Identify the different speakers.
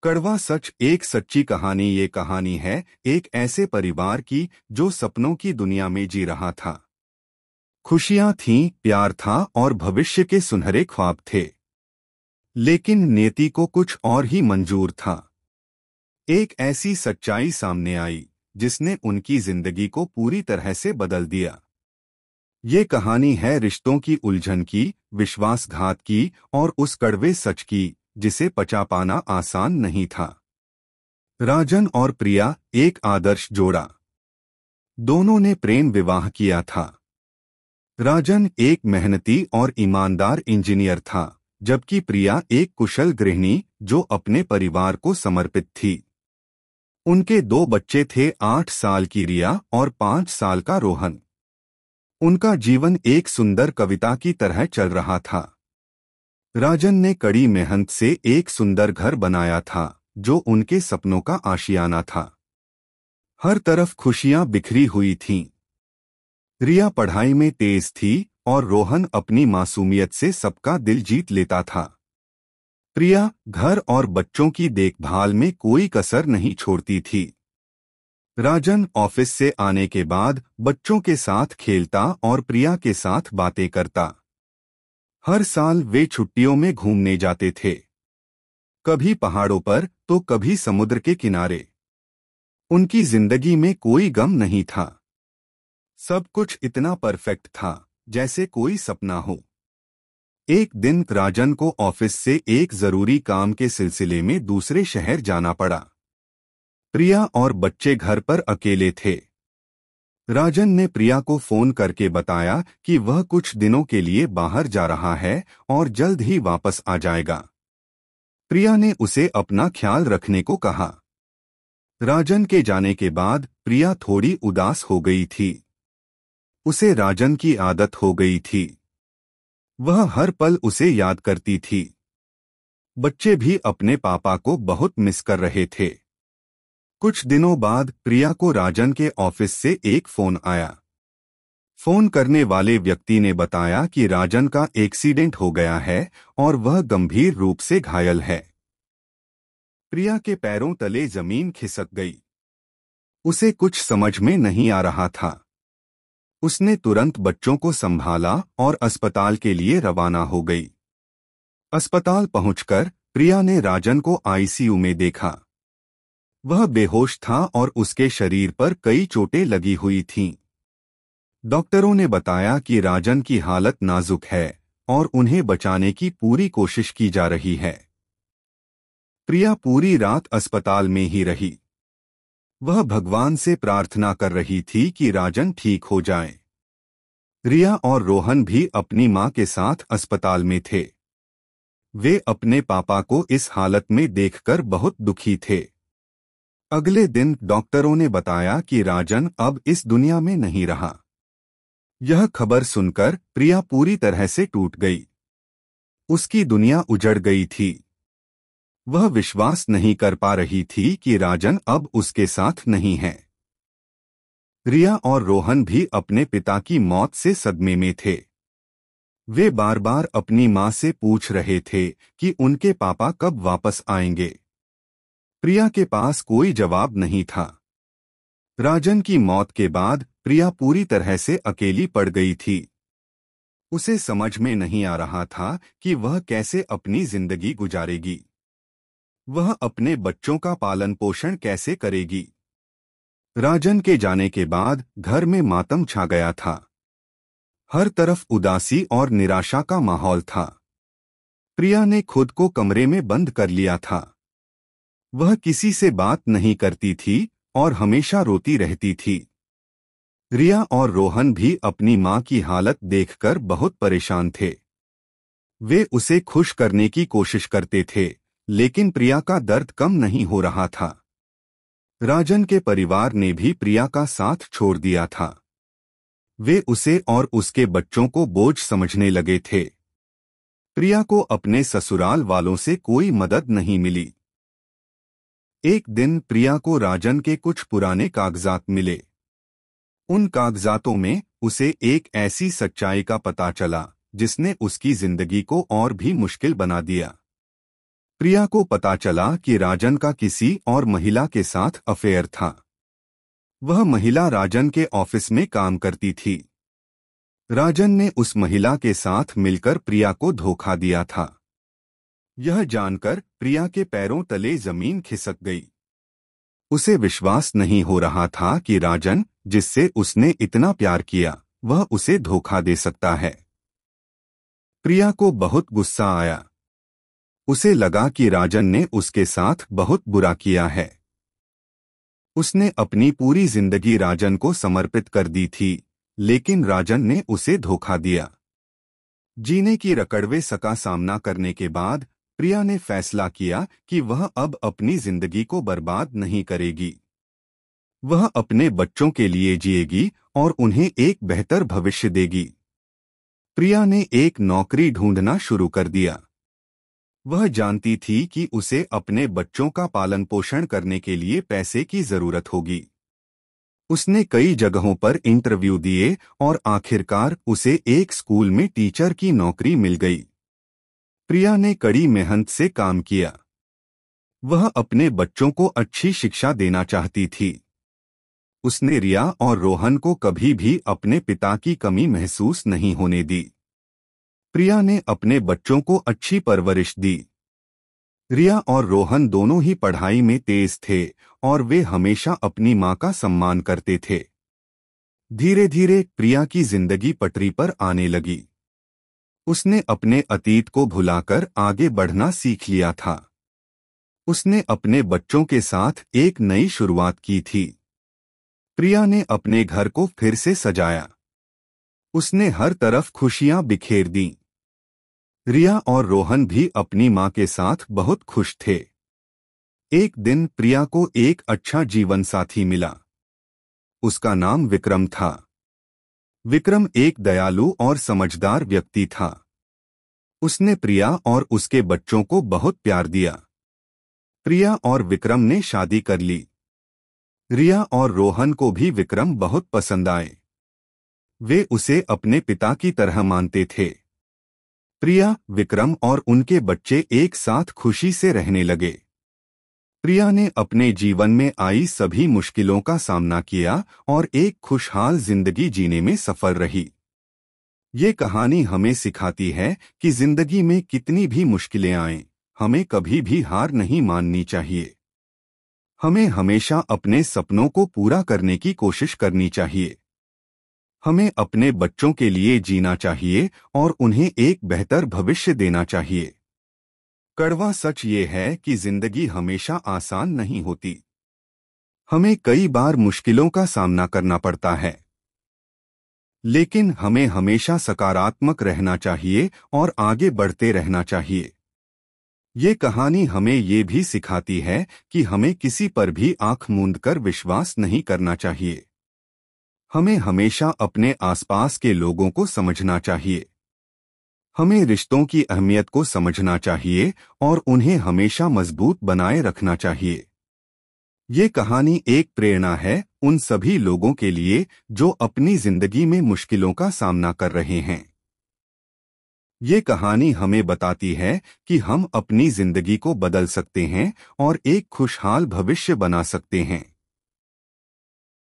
Speaker 1: कड़वा सच एक सच्ची कहानी। ये कहानी है एक ऐसे परिवार की जो सपनों की दुनिया में जी रहा था। खुशियां थीं, प्यार था और भविष्य के सुनहरे ख्वाब थे। लेकिन नियति को कुछ और ही मंजूर था। एक ऐसी सच्चाई सामने आई जिसने उनकी जिंदगी को पूरी तरह से बदल दिया। ये कहानी है रिश्तों की उलझन की, विश्वासघात की और उस कड़वे सच की जिसे पचा पाना आसान नहीं था। राजन और प्रिया एक आदर्श जोड़ा। दोनों ने प्रेम विवाह किया था। राजन एक मेहनती और ईमानदार इंजीनियर था, जबकि प्रिया एक कुशल गृहिणी जो अपने परिवार को समर्पित थी। उनके दो बच्चे थे, 8 साल की रिया और 5 साल का रोहन। उनका जीवन एक सुंदर कविता की तरह चल रहा था। राजन ने कड़ी मेहनत से एक सुंदर घर बनाया था जो उनके सपनों का आशियाना था। हर तरफ खुशियां बिखरी हुई थीं। रिया पढ़ाई में तेज थी और रोहन अपनी मासूमियत से सबका दिल जीत लेता था। प्रिया घर और बच्चों की देखभाल में कोई कसर नहीं छोड़ती थी। राजन ऑफिस से आने के बाद बच्चों के साथ खेलता और प्रिया के साथ बातें करता। हर साल वे छुट्टियों में घूमने जाते थे, कभी पहाड़ों पर तो कभी समुद्र के किनारे। उनकी जिंदगी में कोई गम नहीं था। सब कुछ इतना परफेक्ट था जैसे कोई सपना हो। एक दिन राजन को ऑफिस से एक जरूरी काम के सिलसिले में दूसरे शहर जाना पड़ा। प्रिया और बच्चे घर पर अकेले थे। राजन ने प्रिया को फोन करके बताया कि वह कुछ दिनों के लिए बाहर जा रहा है और जल्द ही वापस आ जाएगा। प्रिया ने उसे अपना ख्याल रखने को कहा। राजन के जाने के बाद प्रिया थोड़ी उदास हो गई थी। उसे राजन की आदत हो गई थी। वह हर पल उसे याद करती थी। बच्चे भी अपने पापा को बहुत मिस कर रहे थे। कुछ दिनों बाद प्रिया को राजन के ऑफिस से एक फोन आया। फोन करने वाले व्यक्ति ने बताया कि राजन का एक्सीडेंट हो गया है और वह गंभीर रूप से घायल है। प्रिया के पैरों तले जमीन खिसक गई। उसे कुछ समझ में नहीं आ रहा था। उसने तुरंत बच्चों को संभाला और अस्पताल के लिए रवाना हो गई। अस्पताल पहुंचकर प्रिया ने राजन को आईसीयू में देखा। वह बेहोश था और उसके शरीर पर कई चोटें लगी हुई थीं। डॉक्टरों ने बताया कि राजन की हालत नाजुक है और उन्हें बचाने की पूरी कोशिश की जा रही है। प्रिया पूरी रात अस्पताल में ही रही। वह भगवान से प्रार्थना कर रही थी कि राजन ठीक हो जाए। रिया और रोहन भी अपनी मां के साथ अस्पताल में थे। वे अपने पापा को इस हालत में देखकर बहुत दुखी थे। अगले दिन डॉक्टरों ने बताया कि राजन अब इस दुनिया में नहीं रहा। यह खबर सुनकर प्रिया पूरी तरह से टूट गई। उसकी दुनिया उजड़ गई थी। वह विश्वास नहीं कर पा रही थी कि राजन अब उसके साथ नहीं है। रिया और रोहन भी अपने पिता की मौत से सदमे में थे। वे बार बार अपनी मां से पूछ रहे थे कि उनके पापा कब वापस आएंगे। प्रिया के पास कोई जवाब नहीं था। राजन की मौत के बाद प्रिया पूरी तरह से अकेली पड़ गई थी। उसे समझ में नहीं आ रहा था कि वह कैसे अपनी जिंदगी गुजारेगी। वह अपने बच्चों का पालन पोषण कैसे करेगी। राजन के जाने के बाद घर में मातम छा गया था। हर तरफ उदासी और निराशा का माहौल था। प्रिया ने खुद को कमरे में बंद कर लिया था। वह किसी से बात नहीं करती थी और हमेशा रोती रहती थी। रिया और रोहन भी अपनी मां की हालत देखकर बहुत परेशान थे। वे उसे खुश करने की कोशिश करते थे, लेकिन प्रिया का दर्द कम नहीं हो रहा था। राजन के परिवार ने भी प्रिया का साथ छोड़ दिया था। वे उसे और उसके बच्चों को बोझ समझने लगे थे। प्रिया को अपने ससुराल वालों से कोई मदद नहीं मिली। एक दिन प्रिया को राजन के कुछ पुराने कागजात मिले। उन कागजातों में उसे एक ऐसी सच्चाई का पता चला जिसने उसकी जिंदगी को और भी मुश्किल बना दिया। प्रिया को पता चला कि राजन का किसी और महिला के साथ अफेयर था। वह महिला राजन के ऑफिस में काम करती थी। राजन ने उस महिला के साथ मिलकर प्रिया को धोखा दिया था। यह जानकर प्रिया के पैरों तले जमीन खिसक गई। उसे विश्वास नहीं हो रहा था कि राजन, जिससे उसने इतना प्यार किया, वह उसे धोखा दे सकता है। प्रिया को बहुत गुस्सा आया। उसे लगा कि राजन ने उसके साथ बहुत बुरा किया है। उसने अपनी पूरी जिंदगी राजन को समर्पित कर दी थी, लेकिन राजन ने उसे धोखा दिया। जीने की रकड़वे का सामना करने के बाद प्रिया ने फैसला किया कि वह अब अपनी जिंदगी को बर्बाद नहीं करेगी। वह अपने बच्चों के लिए जिएगी और उन्हें एक बेहतर भविष्य देगी। प्रिया ने एक नौकरी ढूंढना शुरू कर दिया। वह जानती थी कि उसे अपने बच्चों का पालन पोषण करने के लिए पैसे की जरूरत होगी। उसने कई जगहों पर इंटरव्यू दिए और आखिरकार उसे एक स्कूल में टीचर की नौकरी मिल गई। प्रिया ने कड़ी मेहनत से काम किया। वह अपने बच्चों को अच्छी शिक्षा देना चाहती थी। उसने रिया और रोहन को कभी भी अपने पिता की कमी महसूस नहीं होने दी। प्रिया ने अपने बच्चों को अच्छी परवरिश दी। रिया और रोहन दोनों ही पढ़ाई में तेज थे और वे हमेशा अपनी मां का सम्मान करते थे। धीरे धीरे प्रिया की जिंदगी पटरी पर आने लगी। उसने अपने अतीत को भुलाकर आगे बढ़ना सीख लिया था। उसने अपने बच्चों के साथ एक नई शुरुआत की थी। प्रिया ने अपने घर को फिर से सजाया। उसने हर तरफ खुशियां बिखेर दीं। रिया और रोहन भी अपनी मां के साथ बहुत खुश थे। एक दिन प्रिया को एक अच्छा जीवन साथी मिला। उसका नाम विक्रम था। विक्रम एक दयालु और समझदार व्यक्ति था। उसने प्रिया और उसके बच्चों को बहुत प्यार दिया। प्रिया और विक्रम ने शादी कर ली। रिया और रोहन को भी विक्रम बहुत पसंद आए। वे उसे अपने पिता की तरह मानते थे। प्रिया, विक्रम और उनके बच्चे एक साथ खुशी से रहने लगे। प्रिया ने अपने जीवन में आई सभी मुश्किलों का सामना किया और एक खुशहाल जिंदगी जीने में सफल रही। ये कहानी हमें सिखाती है कि जिंदगी में कितनी भी मुश्किलें आएं, हमें कभी भी हार नहीं माननी चाहिए। हमें हमेशा अपने सपनों को पूरा करने की कोशिश करनी चाहिए। हमें अपने बच्चों के लिए जीना चाहिए और उन्हें एक बेहतर भविष्य देना चाहिए। कड़वा सच ये है कि जिंदगी हमेशा आसान नहीं होती। हमें कई बार मुश्किलों का सामना करना पड़ता है, लेकिन हमें हमेशा सकारात्मक रहना चाहिए और आगे बढ़ते रहना चाहिए। ये कहानी हमें ये भी सिखाती है कि हमें किसी पर भी आंख मूंदकर विश्वास नहीं करना चाहिए। हमें हमेशा अपने आसपास के लोगों को समझना चाहिए। हमें रिश्तों की अहमियत को समझना चाहिए और उन्हें हमेशा मजबूत बनाए रखना चाहिए। ये कहानी एक प्रेरणा है उन सभी लोगों के लिए जो अपनी जिंदगी में मुश्किलों का सामना कर रहे हैं। ये कहानी हमें बताती है कि हम अपनी जिंदगी को बदल सकते हैं और एक खुशहाल भविष्य बना सकते हैं।